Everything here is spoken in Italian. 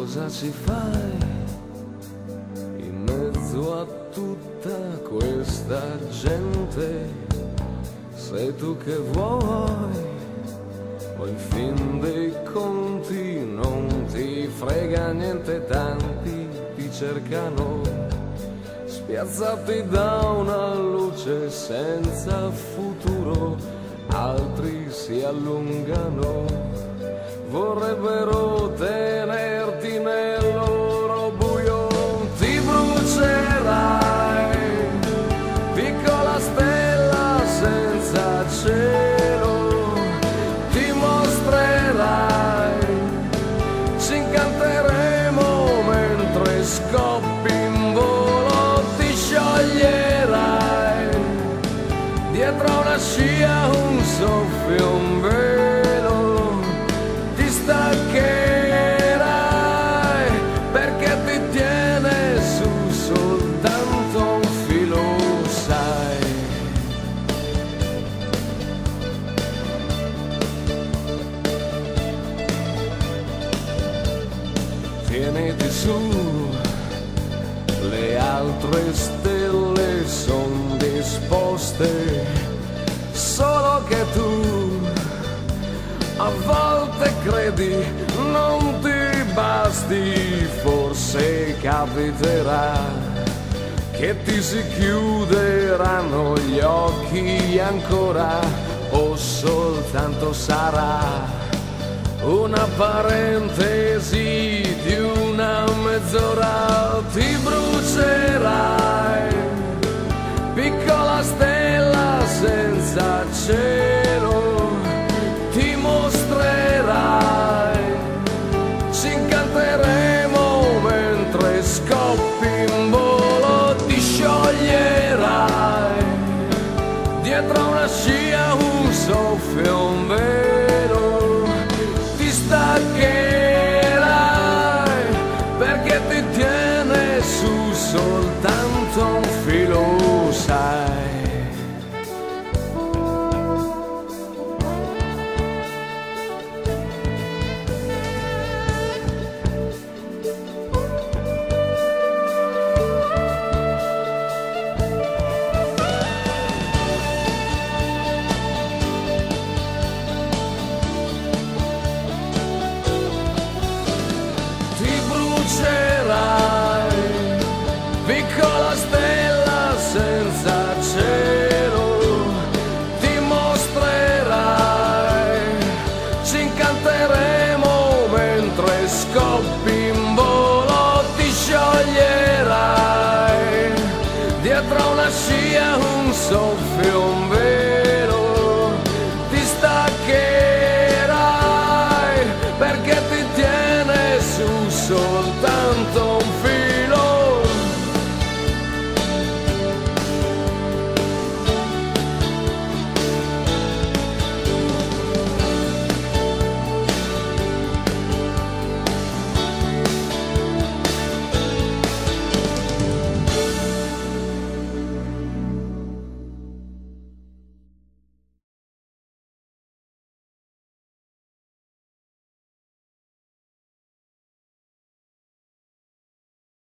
cosa ci fai in mezzo a tutta questa gente? Sei tu che vuoi, o in fin dei conti non ti frega niente, tanti ti cercano, spiazzati da una luce senza futuro, altri si allungano, vorrebbero tenerti nel loro buio. Ti brucerai, piccola stella senza cielo, ti mostrerai, ci incanteremo mentre scoppi in volo, ti scioglierai, dietro una scia un soffio, un velo, ti staccherai, perché ti tiene su soltanto un filo, sai. Tieniti su, le altre stelle son disposte, solo che tu a volte credi non ti basti, forse capiterà che ti si chiuderanno gli occhi ancora, o soltanto sarà una parentesi di una mezz'ora. Ti brucerai, piccola stella senza cielo, ti mostrerai, ci incanteremo mentre scoppi in volo, ti scioglierai, dietro una scia un soffio, un velo, ti staccherai, perché ti tiene su soltanto un filo, sai. Piccola stella senza cielo, ti mostrerai, ci incanterai.